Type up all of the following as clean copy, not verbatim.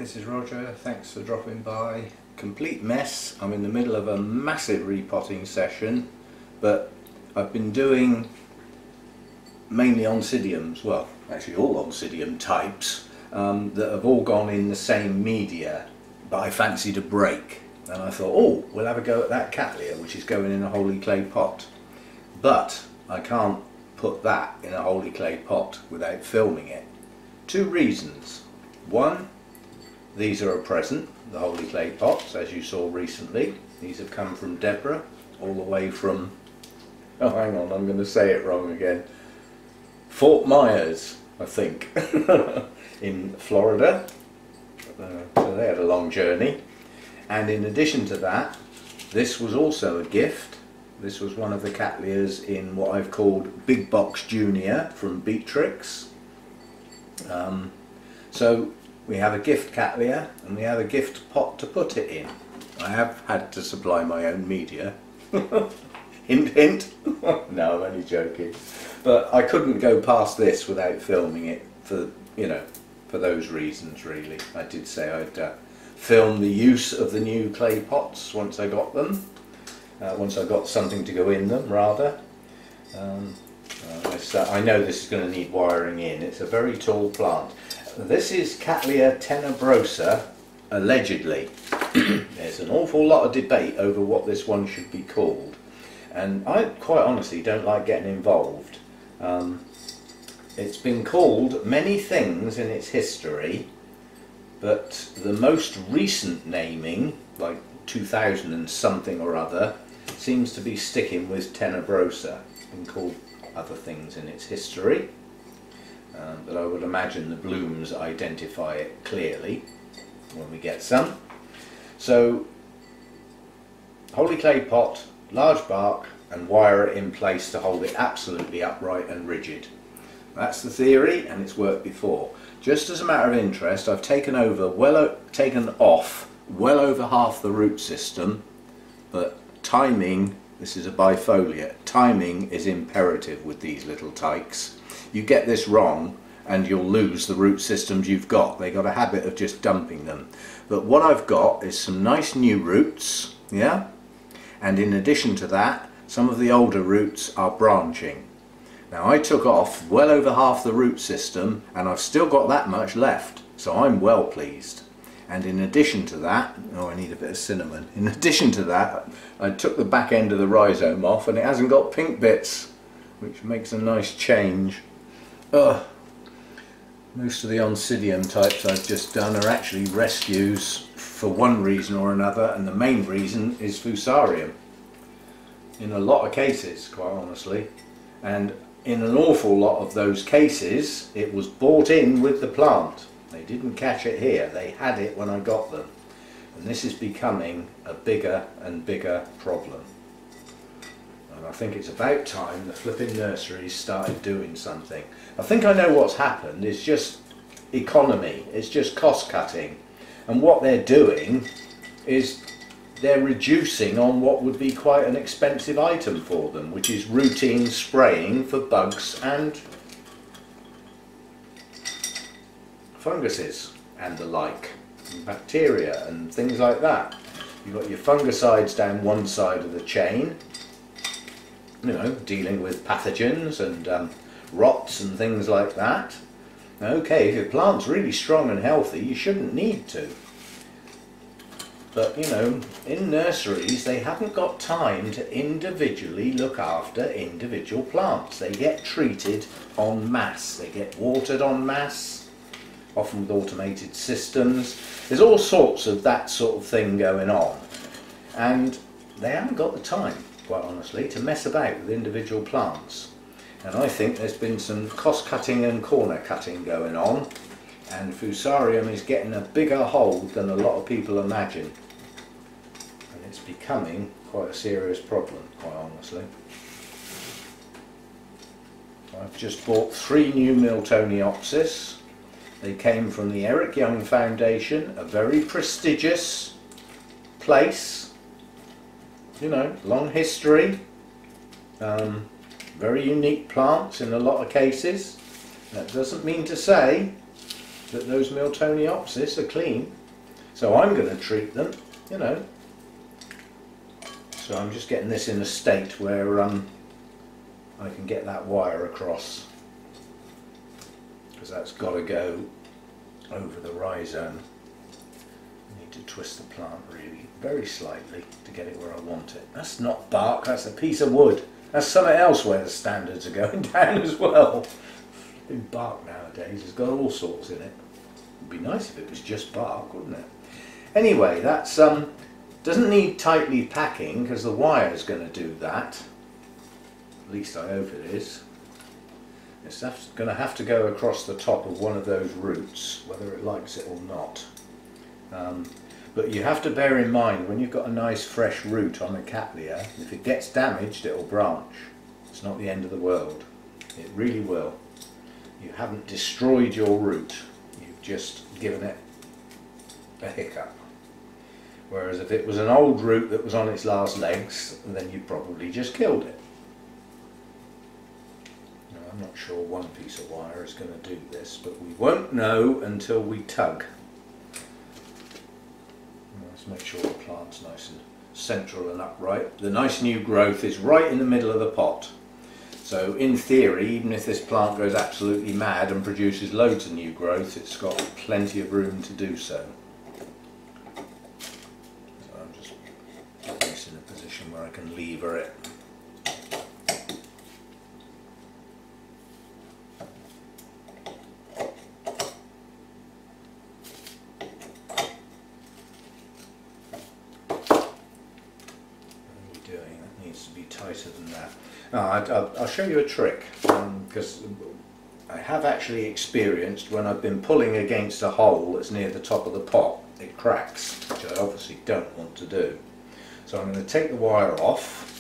this is Roger, thanks for dropping by. Complete mess, I'm in the middle of a massive repotting session, but I've been doing mainly Oncidiums, well actually all Oncidium types, that have all gone in the same media, but I fancied a break and I thought, oh, we'll have a go at that Cattleya, which is going in a Holey clay pot. But I can't put that in a Holey clay pot without filming it. Two reasons. One, these are a present, the Holey clay pots, as you saw recently. These have come from Debora, all the way from, oh hang on, I'm going to say it wrong again, Fort Myers, I think, in Florida. So they had a long journey. And in addition to that, this was also a gift. This was one of the Cattleyas in what I've called Big Box Junior from Beatrix. So we have a gift Cattleya and we have a gift pot to put it in. I have had to supply my own media. Hint hint. No, I'm only joking. But I couldn't go past this without filming it for, you know, for those reasons really. I did say I'd film the use of the new clay pots once I got them. Once I got something to go in them, rather. I know this is going to need wiring in. It's a very tall plant. This is Cattleya Tenabrosa, allegedly. There's an awful lot of debate over what this one should be called, and I quite honestly don't like getting involved. It's been called many things in its history, but the most recent naming, like 2000 and something or other, seems to be sticking with Tenabrosa. It's been called other things in its history, but I would imagine the blooms identify it clearly when we get some. So, Holey clay pot, large bark, and wire it in place to hold it absolutely upright and rigid. That's the theory, and it's worked before. Just as a matter of interest, I've taken off well over half the root system, but timing, this is a bifoliate, timing is imperative with these little tykes. You get this wrong and you'll lose the root systems you've got. They got a habit of just dumping them. But what I've got is some nice new roots, yeah? And in addition to that, some of the older roots are branching. Now I took off well over half the root system and I've still got that much left, so I'm well pleased. And in addition to that, oh, I need a bit of cinnamon. In addition to that, I took the back end of the rhizome off and it hasn't got pink bits, which makes a nice change. Most of the Oncidium types I've just done are actually rescues for one reason or another, and the main reason is Fusarium. In a lot of cases, quite honestly. And in an awful lot of those cases, it was bought in with the plant. They didn't catch it here, they had it when I got them. And this is becoming a bigger and bigger problem. And I think it's about time the flipping nurseries started doing something. I think I know what's happened. It's just economy, it's just cost cutting. And what they're doing is they're reducing on what would be quite an expensive item for them, which is routine spraying for bugs and funguses and the like, and bacteria and things like that. You've got your fungicides down one side of the chain, you know, dealing with pathogens and rots and things like that. Okay, if your plant's really strong and healthy, you shouldn't need to. But, you know, in nurseries, they haven't got time to individually look after individual plants. They get treated en masse. They get watered en masse, often with automated systems. There's all sorts of that sort of thing going on. And they haven't got the time, quite honestly, to mess about with individual plants. And I think there's been some cost cutting and corner cutting going on. And Fusarium is getting a bigger hold than a lot of people imagine. And it's becoming quite a serious problem, quite honestly. I've just bought 3 new Miltoniopsis. They came from the Eric Young Foundation, a very prestigious place. You know, long history. Very unique plants in a lot of cases. That doesn't mean to say that those Miltoniopsis are clean. So I'm going to treat them, you know. So I'm just getting this in a state where I can get that wire across, because that's got to go over the rhizome. I need to twist the plant really very slightly to get it where I want it. That's not bark, that's a piece of wood. That's something else where the standards are going down as well. Big bark nowadays has got all sorts in it. It'd be nice if it was just bark, wouldn't it? Anyway, that's doesn't need tightly packing because the wire is going to do that. At least I hope it is. It's going to have to go across the top of one of those roots, whether it likes it or not. But you have to bear in mind, when you've got a nice fresh root on a Cattleya, if it gets damaged, it'll branch. It's not the end of the world. It really will. You haven't destroyed your root, you've just given it a hiccup. Whereas if it was an old root that was on its last legs, then you'd probably just killed it. Now, I'm not sure one piece of wire is going to do this, but we won't know until we tug. Let's make sure the plant's nice and central and upright. The nice new growth is right in the middle of the pot. So in theory, even if this plant goes absolutely mad and produces loads of new growth, it's got plenty of room to do so. So I'm just getting this in a position where I can lever it. Tighter than that. I'll show you a trick, because I have actually experienced when I've been pulling against a hole that's near the top of the pot, it cracks, which I obviously don't want to do. So I'm going to take the wire off,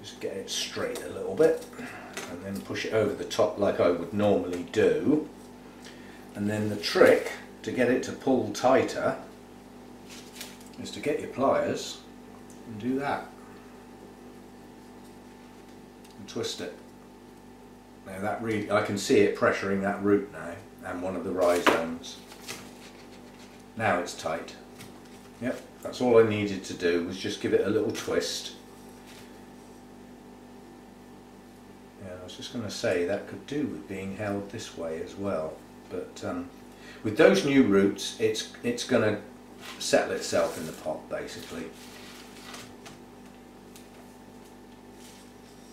just get it straight a little bit, and then push it over the top like I would normally do. And then the trick to get it to pull tighter is to get your pliers and do that. And twist it. Now that really, I can see it pressuring that root now and one of the rhizomes. Now it's tight. Yep, that's all I needed to do, was just give it a little twist. Yeah, I was just going to say that could do with being held this way as well, but with those new roots it's going to settle itself in the pot basically.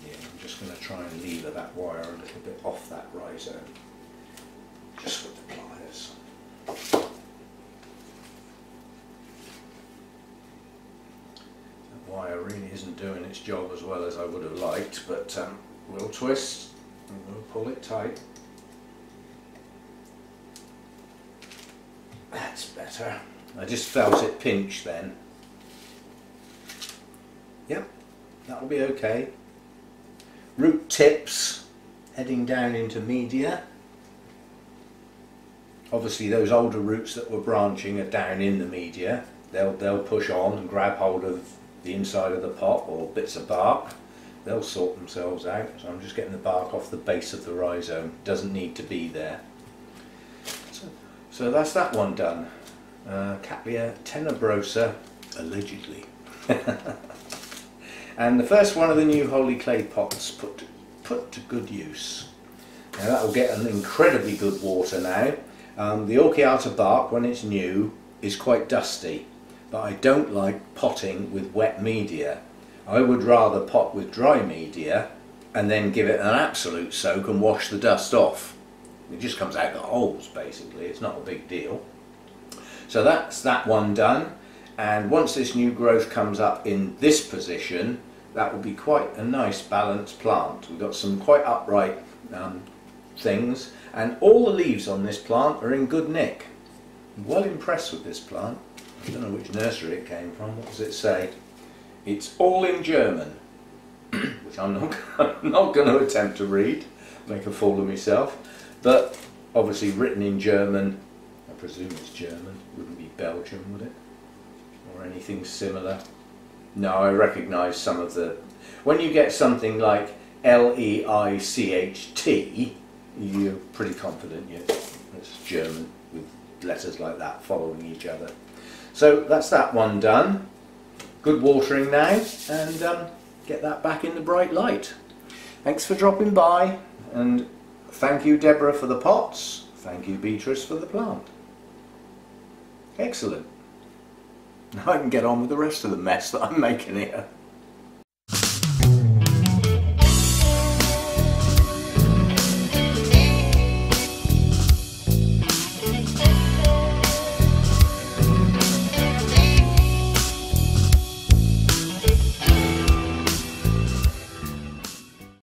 I'm just going to try and lever that wire a little bit off that rhizome, just with the pliers. That wire really isn't doing its job as well as I would have liked, but we'll twist and we'll pull it tight. That's better. I just felt it pinch then. Yep, that'll be okay. Root tips heading down into media. Obviously those older roots that were branching are down in the media. They'll push on and grab hold of the inside of the pot or bits of bark. They'll sort themselves out. So I'm just getting the bark off the base of the rhizome. Doesn't need to be there. So that's that one done. Cattleya Tenabrosa, allegedly. And the first one of the new Holey clay pots put to good use. Now that will get an incredibly good water now. The Orchiata bark, when it's new, is quite dusty, but I don't like potting with wet media. I would rather pot with dry media and then give it an absolute soak and wash the dust off. It just comes out the holes basically, it's not a big deal. So that's that one done, and once this new growth comes up in this position, that will be quite a nice balanced plant. We've got some quite upright things, and all the leaves on this plant are in good nick. I'm well impressed with this plant. I don't know which nursery it came from. What does it say? It's all in German, which I'm not going to attempt to read, make a fool of myself, but obviously written in German. I presume it's German, wouldn't be Belgium, would it? Or anything similar. No, I recognise some of the... When you get something like Leicht, you're pretty confident It's German with letters like that following each other. So that's that one done. Good watering now, and get that back in the bright light. Thanks for dropping by, and thank you Deborah for the pots. Thank you Beatrix for the plant. Excellent. Now I can get on with the rest of the mess that I'm making here.